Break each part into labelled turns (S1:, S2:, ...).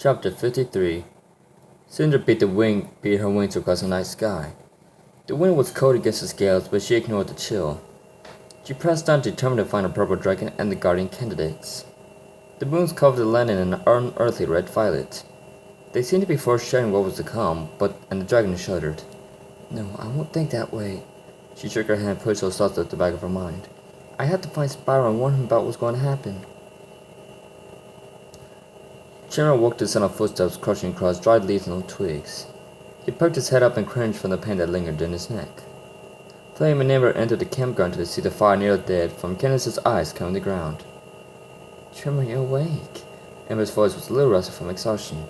S1: Chapter 53. Cinder beat her wings across the night sky. The wind was cold against the scales, but she ignored the chill. She pressed on, determined to find the purple dragon and the guardian candidates. The moons covered the land in an unearthly red violet. They seemed to be foreshadowing what was to come, and the dragon shuddered. No, I won't think that way. She shook her hand and pushed those thoughts at the back of her mind. I had to find Spyro and warn him about what's going to happen. Chandra woke to the sound of footsteps crushing across dried leaves and old twigs. He perked his head up and cringed from the pain that lingered in his neck. Flame and Amber entered the campground to see the fire nearly dead from Candace's eyes covering the ground. Chandra, you're awake. Amber's voice was a little rusty from exhaustion.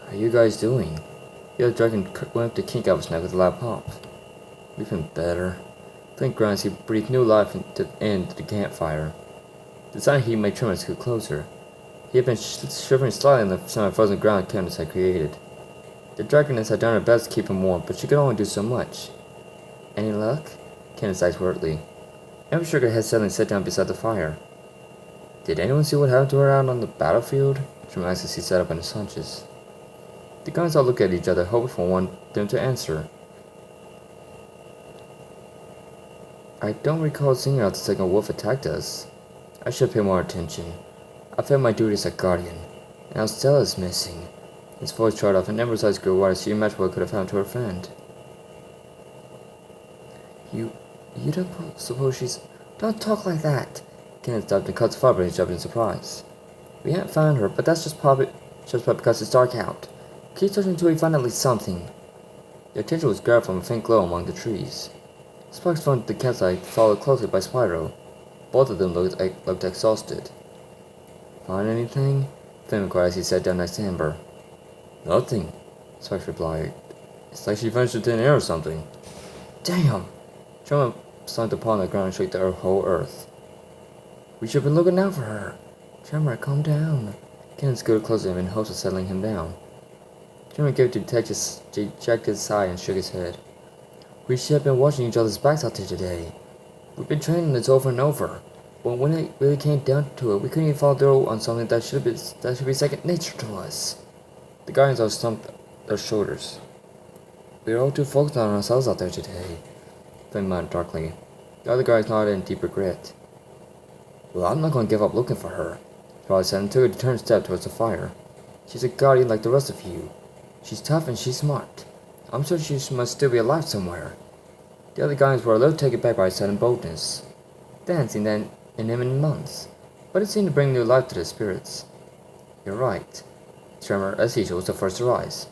S1: How are you guys doing? The other dragon went up to kink out his neck with a loud pop. We've been better. Flint grunted as he breathed new life into the campfire. The sun heat made Tremor scoot closer. He had been shivering slightly in the semi-frozen ground Candace had created. The dragoness had done her best to keep him warm, but she could only do so much. Any luck? Candace asked worriedly. Amber shook her head sadly and sat down beside the fire. Did anyone see what happened to her out on the battlefield? Tremor asked as he sat up on his haunches. The guys all looked at each other, hoping for one of them to answer. I don't recall seeing her out the second wolf attacked us. I should pay more attention. I failed my duty as a guardian, and now Stella's missing. His voice trailed off, and Amber's eyes grew wide as she imagined what could have happened to her friend. You don't suppose she's... Don't talk like that! Kenneth stopped and cut the fire and jumped in surprise. We haven't found her, but that's just probably because it's dark out. Keep searching until we find at least something. Their attention was grabbed from a faint glow among the trees. Sparks from the campsite followed closely by Spyro. Both of them looked exhausted. Find anything? Flynn inquired as he sat down next to Amber. Nothing, Sparks replied. It's like she vanished into thin air or something. Damn! Tremor slumped upon the ground and shook the whole earth. We should have been looking out for her. Tremor, calm down. Ken scooted closer to him in hopes of settling him down. Tremor gave the dejected sigh and shook his head. We should have been watching each other's backs out there today. We've been training this over and over. But when it really came down to it, we couldn't even follow through on something that should be second nature to us. The guardians all slumped their shoulders. We were all too focused on ourselves out there today, Flynn muttered darkly. The other guards nodded in deep regret. Well, I'm not going to give up looking for her, Charlie said and took a determined step towards the fire. She's a guardian like the rest of you. She's tough and she's smart. I'm sure she must still be alive somewhere. The other guardians were a little taken back by his sudden boldness. They hadn't seen that in him in months, but it seemed to bring new life to their spirits. You're right. Tremor, as usual, was the first to rise.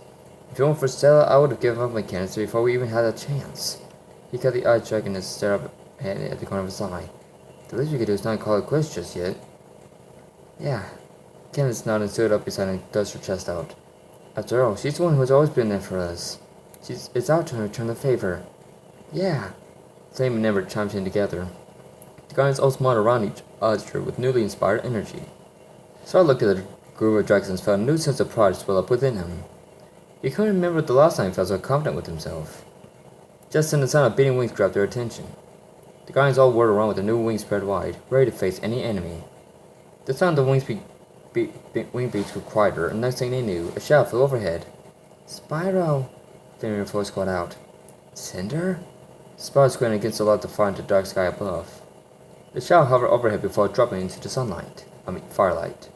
S1: If it weren't for Stella, I would have given up my candidacy before we even had a chance. He cut the eye dragon and stared up at the corner of his eye. The least we could do is not call it quits just yet. Yeah. Candace nodded and stood up beside him and dusted her chest out. After all, she's the one who has always been there for us. It's our turn to return the favor. Yeah. Flame and Amber chimed in together. The guardians all smiled around each other with newly inspired energy. Star looked at the group of dragons and felt a new sense of pride swell up within him. He couldn't remember the last time he felt so confident with himself. Just then the sound of beating wings grabbed their attention. The guardians all whirled around with their new wings spread wide, ready to face any enemy. The sound of the wing beats grew quieter, and next thing they knew, a shout flew overhead. Spyro! Fenrir's voice called out. Cinder? Spyro squinted against the light of the fire into the dark sky above. The shout hovered overhead before dropping into the firelight.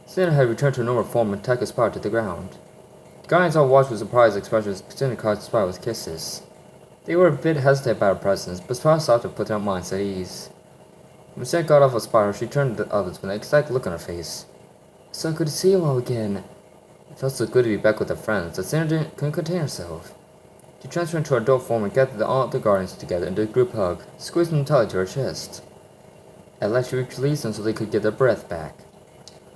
S1: Cinder had returned to her normal form and tackled Spyro to the ground. The guardians all watched with surprised expressions as Cinder caught Spyro with kisses. They were a bit hesitant about her presence, but Spyro stopped to put their minds at ease. When Cinder got off of Spyro, she turned to the others with an excited look on her face. It's so good to see you all again. It felt so good to be back with her friends that Cinder couldn't contain herself. She transferred into her adult form and gathered all the guardians together into a group hug, squeezing them tightly to her chest. At last she released them so they could get their breath back.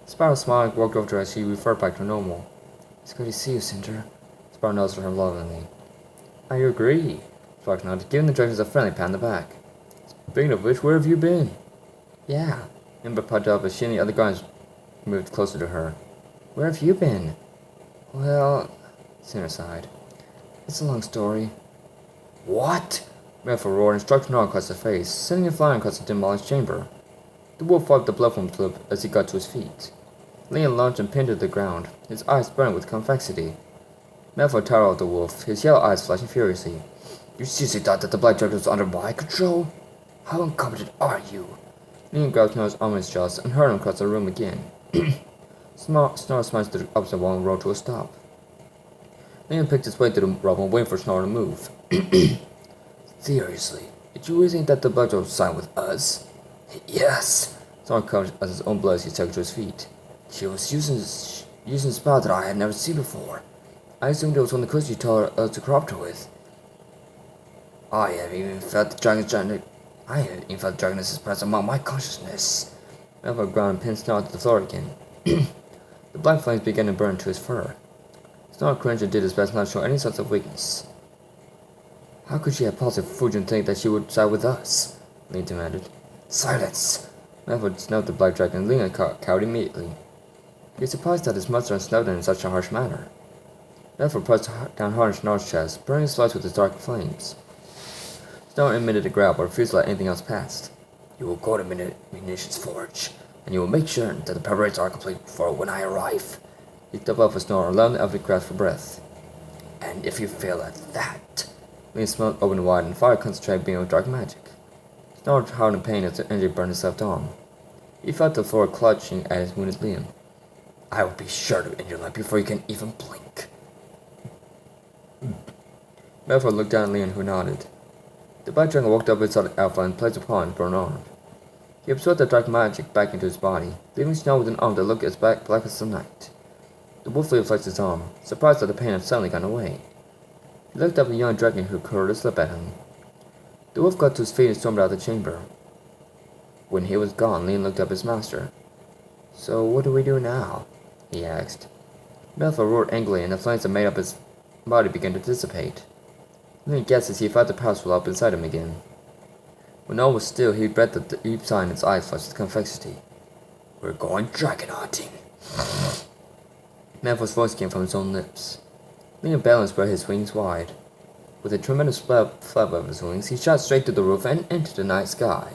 S1: Spyro smiled and walked over to her as she referred back to normal. It's good to see you, Cinder. Spyro nodded to her lovingly. I agree, Spark nodded, giving the dragons a friendly pat on the back. Speaking of which, where have you been? Yeah, Amber piped up as she and the other guardians moved closer to her. Where have you been? Well, Cinder sighed. It's a long story. What? Melfa roared and struck Gnarl across the face, sending him flying across the demolished chamber. The wolf wiped the blood from his lip as he got to his feet. Leon launched and pinned to the ground, his eyes burning with convexity. Malfoy towered over the wolf, his yellow eyes flashing furiously. You seriously thought that the Black Dragon was under my control? How incompetent are you? Leon grabbed Snor's arm in his jaws and hurled him across the room again. Snor smashed to the opposite wall and rolled to a stop. Leon picked his way to the rubble, waiting for Snor to move. Seriously, did you really think that the Black Dragon would side with us? Yes. Snor covered as his own blood as he took to his feet. She was using a spell that I had never seen before. I assumed it was one of the curses you told us to corrupt her with. I have even felt the dragoness's presence among my consciousness. Malfoy ground and pinned Snor to the floor again. The black flames began to burn to his fur. Snor cringed and did his best not to show any sense of weakness. How could she have possibly fooled you and think that she would side with us? Leon demanded. Silence! Malfoy snubbed the black dragon and Leon cowed immediately. He was surprised that his master had snubbed him in such a harsh manner. Malfoy pressed down hard on Snor's chest, burning his flesh with his dark flames. Snor emitted a growl but refused to let anything else pass. You will go to Munitions Forge, and you will make sure that the preparations are complete before when I arrive. He stepped up for Snor, allowing the elf to grasp for breath. And if you fail at that... Leon's mouth opened wide and fired a concentrated beam of dark magic. Snor howled in pain as the energy burned his left arm. He felt the floor clutching at his wounded limb. I will be sure to end your life before you can even blink. Malfoy looked down at Leon, who nodded. The Black Dragon walked up beside the Alpha and placed a paw on his burned arm. He absorbed the dark magic back into his body, leaving Snor with an arm that looked as black as the night. The wolf flexed his arm, surprised that the pain had suddenly gone away. He looked up at the young dragon who curled his lip at him. The wolf got to his feet and stormed out of the chamber. When he was gone, Leon looked up at his master. So what do we do now? He asked. Malfoy roared angrily and the flames that made up his body began to dissipate. Leon guessed as he felt the power swell up inside him again. When all was still, he read the deep sigh in his eyes flushed with convexity. We're going dragon hunting. Malfoy's voice came from his own lips. Leon balanced spread his wings wide. With a tremendous flap of his wings, he shot straight to the roof and into the night sky.